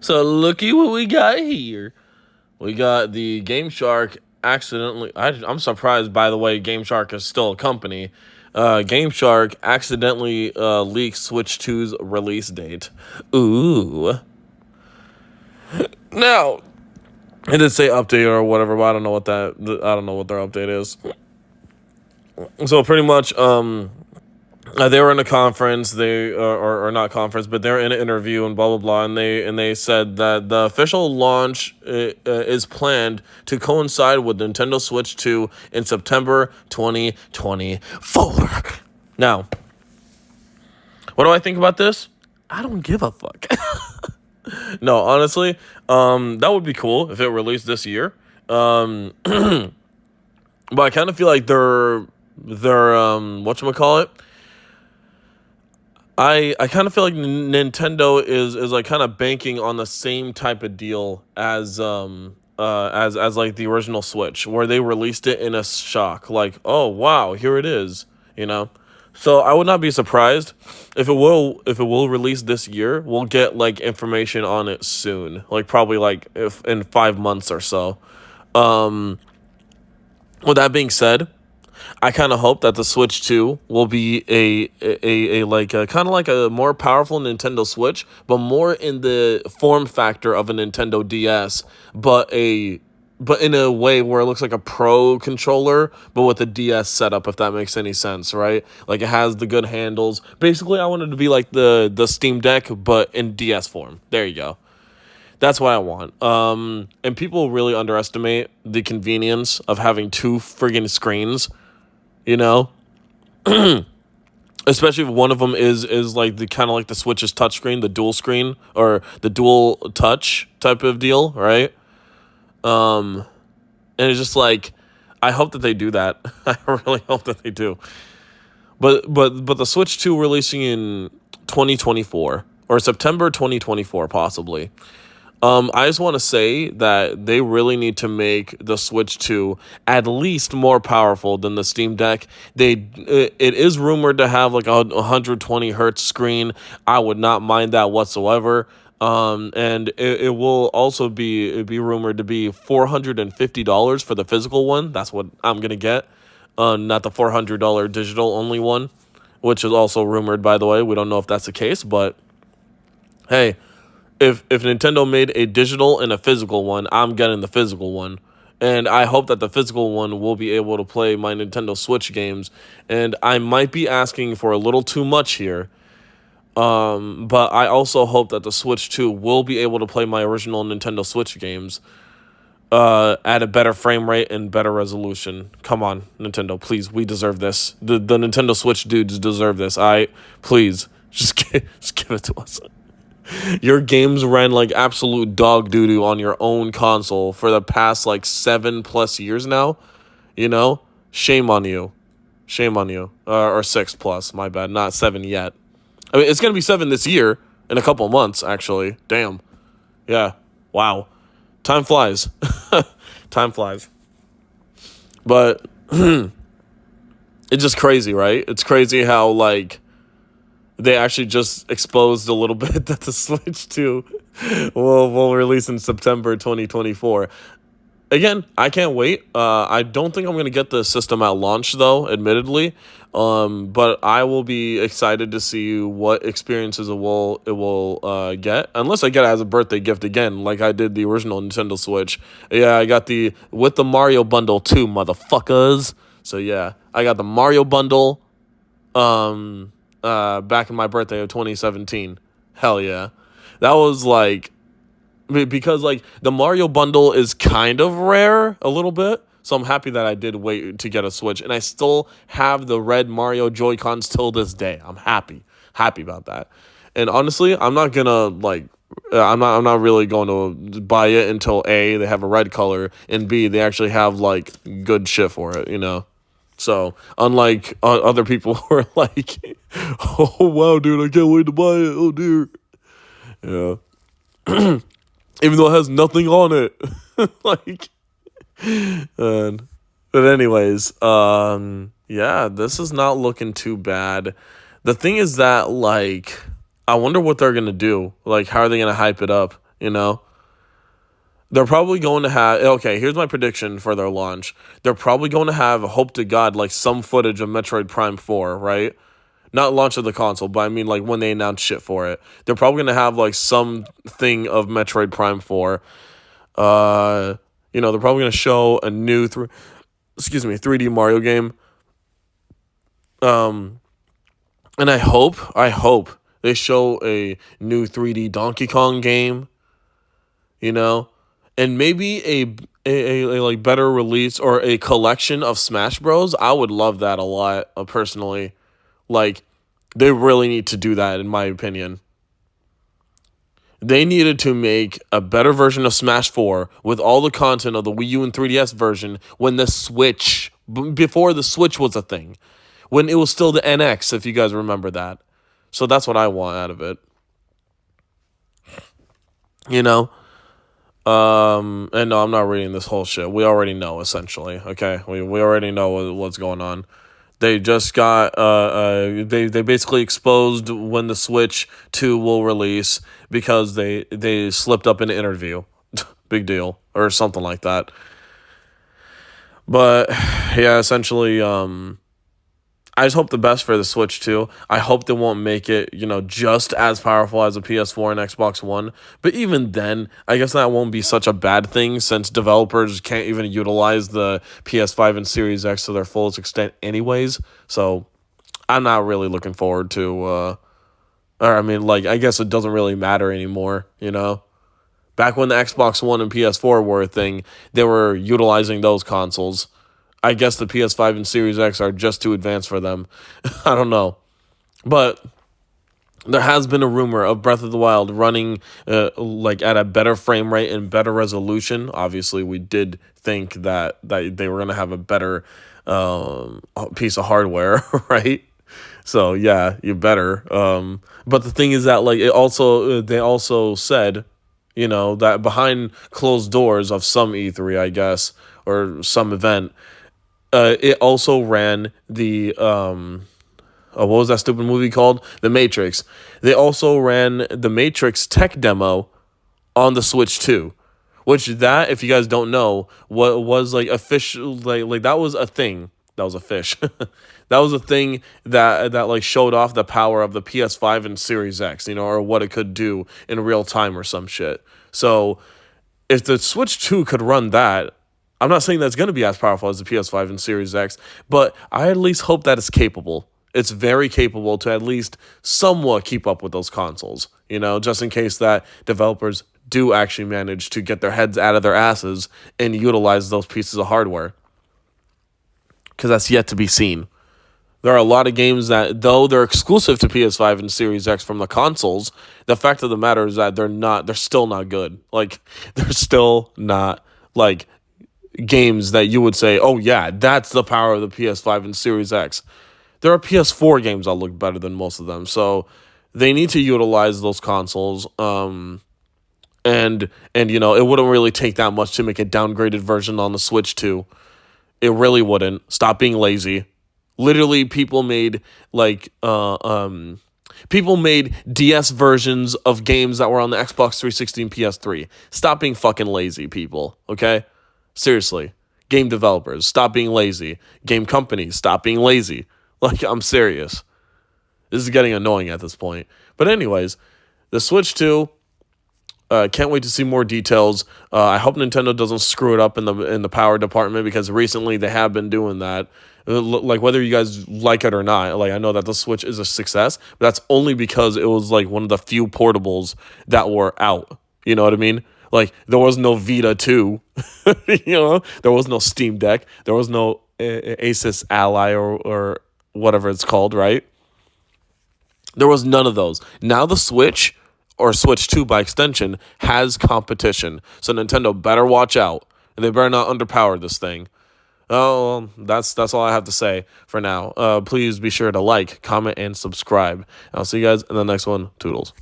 So looky what we got here. We got the Game Shark accidentally. I'm surprised, by the way, Game Shark is still a company. Game Shark accidentally leaked Switch 2's release date. Ooh. Now, it did say update or whatever, but I don't know what their update is. So pretty much, they were in a conference, or not conference, but they're in an interview and blah blah blah, and they said that the official launch is planned to coincide with Nintendo Switch 2 in September 2024. Now, what do I think about this? I don't give a fuck. No, honestly, that would be cool if it released this year. But I kind of feel like they're whatchamacallit? I kind of feel like Nintendo is like kind of banking on the same type of deal as like the original Switch, where they released it in a shock, like, oh wow, here it is, you know. So I would not be surprised if it will release this year. We'll get like information on it soon, like probably like if in 5 months or so. With that being said, I kind of hope that the Switch 2 will be a like a kind of like a more powerful Nintendo Switch, but more in the form factor of a Nintendo DS, but in a way where it looks like a Pro controller, but with a DS setup, if that makes any sense, right? Like it has the good handles. Basically, I want it to be like the Steam Deck, but in DS form. There you go. That's what I want. And people really underestimate the convenience of having two friggin' screens, you know? Especially if one of them is like the kind of like the Switch's touchscreen, the dual screen, or the dual touch type of deal, right? And it's just like, I hope that they do that. I really hope that they do. But the Switch 2 releasing in 2024 or September 2024 possibly. I just want to say that they really need to make the Switch 2 at least more powerful than the Steam Deck. It is rumored to have like a 120 hertz screen. I would not mind that whatsoever. And it will also be rumored to be $450 for the physical one. That's what I'm gonna get. Not the $400 digital only one, which is also rumored, by the way. We don't know if that's the case, but hey. If Nintendo made a digital and a physical one, I'm getting the physical one. And I hope that the physical one will be able to play my Nintendo Switch games. And I might be asking for a little too much here. But I also hope that the Switch 2 will be able to play my original Nintendo Switch games at a better frame rate and better resolution. Come on, Nintendo, please. We deserve this. The Nintendo Switch dudes deserve this. Please, just give it to us. Your games ran like absolute dog doo-doo on your own console for the past like 7+ years now. You know? Shame on you. Shame on you. Or 6+, my bad. Not 7 yet. I mean, it's going to be 7 this year. In a couple months, actually. Damn. Yeah. Wow. Time flies. Time flies. But it's just crazy, right? It's crazy how like they actually just exposed a little bit that the Switch 2 will release in September 2024. Again, I can't wait. I don't think I'm going to get the system at launch, though, admittedly. But I will be excited to see what experiences it will get. Unless I get it as a birthday gift again, like I did the original Nintendo Switch. Yeah, I got with the Mario bundle too, motherfuckers. So yeah, I got the Mario bundle. Back in my birthday of 2017. Hell yeah. That was like, because like the Mario bundle is kind of rare a little bit. So I'm happy that I did wait to get a Switch, and I still have the red Mario Joy-Cons till this day. I'm happy about that. And honestly, I'm not gonna like, I'm not really going to buy it until A, they have a red color, and B, they actually have like good shit for it, you know? So, unlike other people who are like, oh, wow, dude, I can't wait to buy it. Oh, dear. Yeah. Even though it has nothing on it. Like, but anyways, yeah, this is not looking too bad. The thing is that, like, I wonder what they're going to do. Like, how are they going to hype it up? you know? They're probably going to have, okay, here's my prediction for their launch. They're probably going to have, hope to God, like some footage of Metroid Prime 4, right? Not launch of the console, but I mean like when they announce shit for it. They're probably going to have like something of Metroid Prime 4. They're probably going to show a new 3D Mario game. And I hope they show a new 3D Donkey Kong game, and maybe a like better release or a collection of Smash Bros. I would love that a lot, personally. Like, they really need to do that, in my opinion. They needed to make a better version of Smash 4 with all the content of the Wii U and 3DS version when the Switch, before the Switch was a thing. When it was still the NX, if you guys remember that. So that's what I want out of it. And no, I'm not reading this whole shit. We already know, essentially. Okay, we already know what's going on. They just got they basically exposed when the Switch 2 will release because they slipped up in an interview. Big deal, or something like that. But yeah, essentially, I just hope the best for the Switch 2. I hope they won't make it, just as powerful as a PS4 and Xbox One. But even then, I guess that won't be such a bad thing since developers can't even utilize the PS5 and Series X to their fullest extent anyways. So I'm not really looking forward to, I guess it doesn't really matter anymore, Back when the Xbox One and PS4 were a thing, they were utilizing those consoles. I guess the PS5 and Series X are just too advanced for them. I don't know. But there has been a rumor of Breath of the Wild running at a better frame rate and better resolution. Obviously, we did think that they were going to have a better piece of hardware, right? So, yeah, you better. But the thing is that they also said, that behind closed doors of some E3, I guess, or some event, it also ran the what was that stupid movie called? The Matrix. They also ran the Matrix tech demo on the Switch 2, which if you guys don't know, what was like official, like that was a thing. That was a fish. That was a thing that showed off the power of the PS5 and Series X, or what it could do in real time or some shit. So if the Switch 2 could run that, I'm not saying that's going to be as powerful as the PS5 and Series X, but I at least hope that it's capable. It's very capable to at least somewhat keep up with those consoles, just in case that developers do actually manage to get their heads out of their asses and utilize those pieces of hardware. Because that's yet to be seen. There are a lot of games that, though they're exclusive to PS5 and Series X from the consoles, the fact of the matter is that they're still not good. Like, they're still not, games that you would say, oh yeah, that's the power of the PS5 and Series X. There are PS4 games that look better than most of them, so they need to utilize those consoles. And it wouldn't really take that much to make a downgraded version on the Switch 2. It really wouldn't. Stop being lazy. Literally, people made DS versions of games that were on the Xbox 360 and PS3. Stop being fucking lazy, people. Okay. Seriously, game developers, stop being lazy. Game companies, stop being lazy. I'm serious. This is getting annoying at this point. But anyways, the Switch 2, can't wait to see more details. I hope Nintendo doesn't screw it up in the power department, because recently they have been doing that. Whether you guys like it or not, I know that the Switch is a success, but that's only because it was one of the few portables that were out. You know what I mean? There was no Vita 2, there was no Steam Deck, there was no Asus Ally or whatever it's called, right? There was none of those. Now the Switch, or Switch 2 by extension, has competition. So Nintendo better watch out, and they better not underpower this thing. Oh, that's all I have to say for now. Please be sure to like, comment, and subscribe. I'll see you guys in the next one. Toodles.